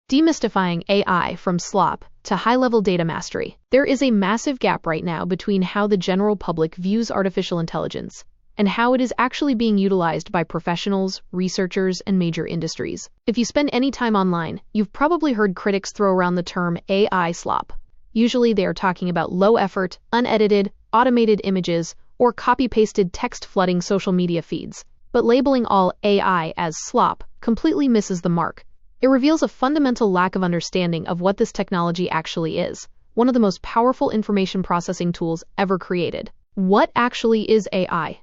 Demystifying AI from slop to high-level data mastery. There is a massive gap right now between how the general public views artificial intelligence and how it is actually being utilized by professionals, researchers, and major industries. If you spend any time online, you've probably heard critics throw around the term AI slop. Usually they are talking about low-effort, unedited, automated images, or copy-pasted text flooding social media feeds. But labeling all AI as slop completely misses the mark. It reveals a fundamental lack of understanding of what this technology actually is, one of the most powerful information processing tools ever created. What actually is AI?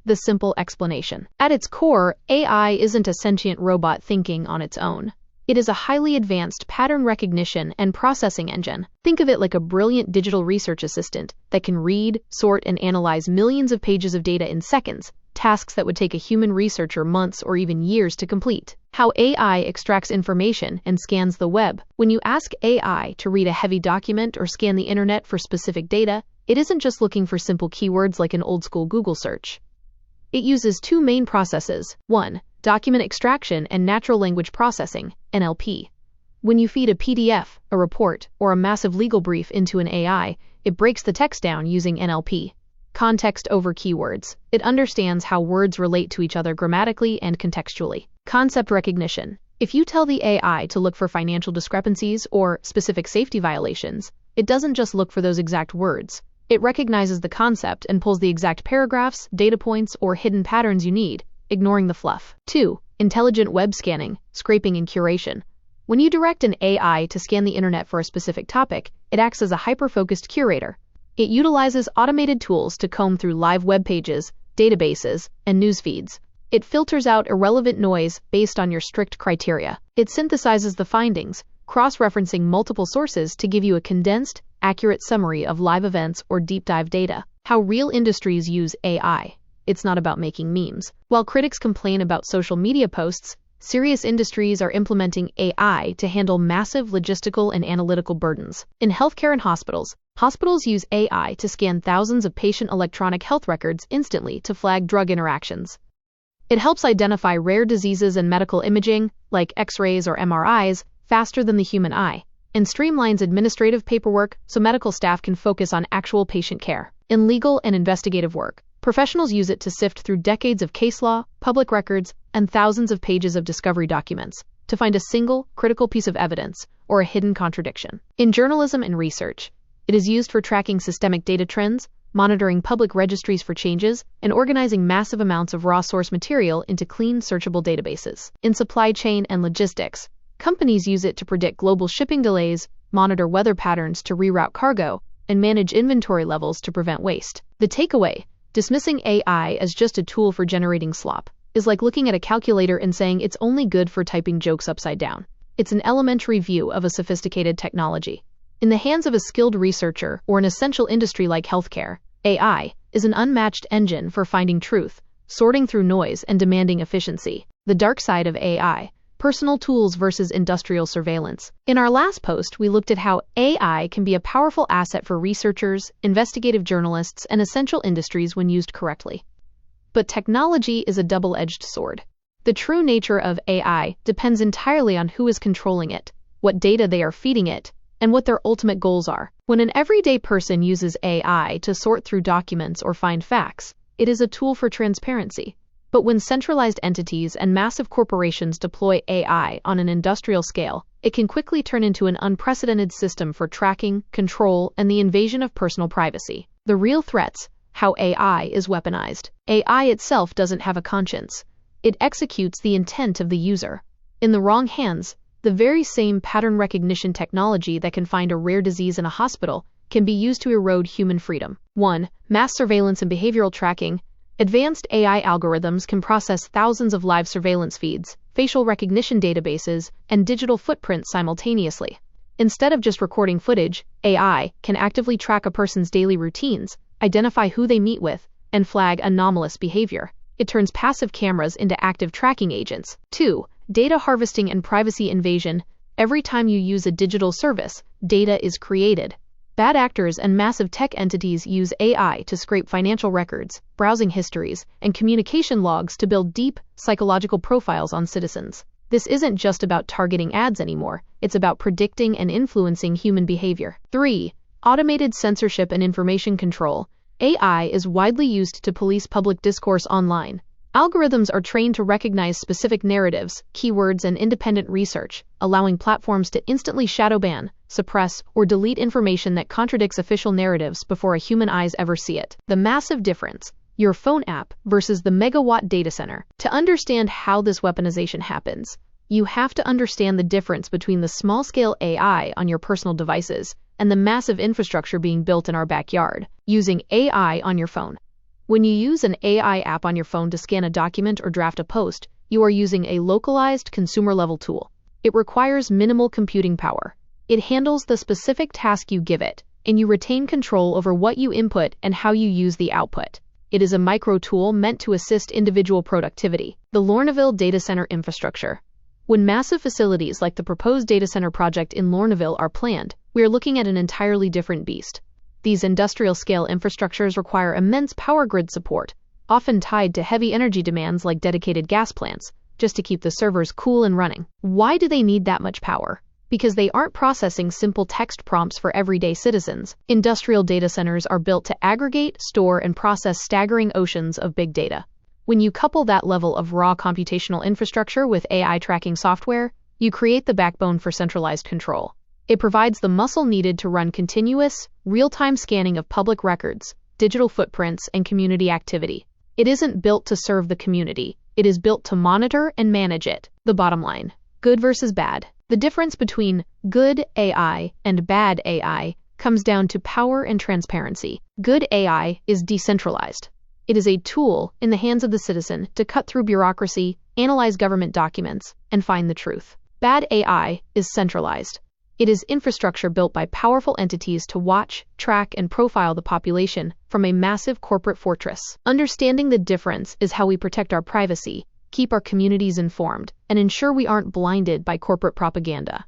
The simple explanation. At its core, AI isn't a sentient robot thinking on its own. It is a highly advanced pattern recognition and processing engine. Think of it like a brilliant digital research assistant that can read, sort, and analyze millions of pages of data in seconds, tasks that would take a human researcher months or even years to complete. How AI extracts information and scans the web. When you ask AI to read a heavy document or scan the internet for specific data, it isn't just looking for simple keywords like an old-school Google search. It uses two main processes. 1. Document extraction and natural language processing, NLP. When you feed a PDF, a report, or a massive legal brief into an AI, it breaks the text down using NLP. Context over keywords. It understands how words relate to each other grammatically and contextually. Concept recognition. If you tell the AI to look for financial discrepancies or specific safety violations, it doesn't just look for those exact words. It recognizes the concept and pulls the exact paragraphs, data points, or hidden patterns you need, ignoring the fluff. 2. Intelligent web scanning, scraping, and curation. When you direct an AI to scan the internet for a specific topic, it acts as a hyper-focused curator. It utilizes automated tools to comb through live web pages, databases, and news feeds. It filters out irrelevant noise based on your strict criteria. It synthesizes the findings, cross-referencing multiple sources to give you a condensed, accurate summary of live events or deep dive data. How real industries use AI. It's not about making memes. While critics complain about social media posts, serious industries are implementing AI to handle massive logistical and analytical burdens. In healthcare and hospitals use AI to scan thousands of patient electronic health records instantly to flag drug interactions. It helps identify rare diseases and medical imaging, like X-rays or MRIs, faster than the human eye, and streamlines administrative paperwork so medical staff can focus on actual patient care. In legal and investigative work, professionals use it to sift through decades of case law, public records, and thousands of pages of discovery documents to find a single, critical piece of evidence or a hidden contradiction. In journalism and research, it is used for tracking systemic data trends, monitoring public registries for changes, and organizing massive amounts of raw source material into clean, searchable databases. In supply chain and logistics, companies use it to predict global shipping delays, monitor weather patterns to reroute cargo, and manage inventory levels to prevent waste. The takeaway: dismissing AI as just a tool for generating slop is like looking at a calculator and saying it's only good for typing jokes upside down. It's an elementary view of a sophisticated technology. In the hands of a skilled researcher or an essential industry like healthcare, AI is an unmatched engine for finding truth, sorting through noise, and demanding efficiency. The dark side of AI: personal tools versus industrial surveillance. In our last post, we looked at how AI can be a powerful asset for researchers, investigative journalists, and essential industries when used correctly. But technology is a double-edged sword. The true nature of AI depends entirely on who is controlling it, what data they are feeding it, and what their ultimate goals are. When an everyday person uses AI to sort through documents or find facts, it is a tool for transparency. But when centralized entities and massive corporations deploy AI on an industrial scale, it can quickly turn into an unprecedented system for tracking, control, and the invasion of personal privacy. The real threats: how AI is weaponized. AI itself doesn't have a conscience. It executes the intent of the user. In the wrong hands, the very same pattern recognition technology that can find a rare disease in a hospital can be used to erode human freedom. 1. Mass surveillance and behavioral tracking. Advanced AI algorithms can process thousands of live surveillance feeds, facial recognition databases, and digital footprints simultaneously. Instead of just recording footage, AI can actively track a person's daily routines, identify who they meet with, and flag anomalous behavior. It turns passive cameras into active tracking agents. 2. Data harvesting and privacy invasion. Every time you use a digital service, data is created. Bad actors and massive tech entities use AI to scrape financial records, browsing histories, and communication logs to build deep, psychological profiles on citizens. This isn't just about targeting ads anymore, it's about predicting and influencing human behavior. 3. Automated censorship and information control. AI is widely used to police public discourse online. Algorithms are trained to recognize specific narratives, keywords, and independent research, allowing platforms to instantly shadow ban, suppress, or delete information that contradicts official narratives before a human eyes ever see it. The massive difference: your phone app versus the megawatt data center. To understand how this weaponization happens, you have to understand the difference between the small-scale AI on your personal devices and the massive infrastructure being built in our backyard, using AI on your phone. When you use an AI app on your phone to scan a document or draft a post, you are using a localized consumer-level tool. It requires minimal computing power. It handles the specific task you give it, and you retain control over what you input and how you use the output. It is a micro tool meant to assist individual productivity. The Lorneville data center infrastructure. When massive facilities like the proposed data center project in Lorneville are planned, we are looking at an entirely different beast. These industrial-scale infrastructures require immense power grid support, often tied to heavy energy demands like dedicated gas plants, just to keep the servers cool and running. Why do they need that much power? Because they aren't processing simple text prompts for everyday citizens. Industrial data centers are built to aggregate, store, and process staggering oceans of big data. When you couple that level of raw computational infrastructure with AI tracking software, you create the backbone for centralized control. It provides the muscle needed to run continuous, real-time scanning of public records, digital footprints, and community activity. It isn't built to serve the community. It is built to monitor and manage it. The bottom line: good versus bad. The difference between good AI and bad AI comes down to power and transparency. Good AI is decentralized. It is a tool in the hands of the citizen to cut through bureaucracy, analyze government documents, and find the truth. Bad AI is centralized. It is infrastructure built by powerful entities to watch, track, and profile the population from a massive corporate fortress. Understanding the difference is how we protect our privacy, keep our communities informed, and ensure we aren't blinded by corporate propaganda.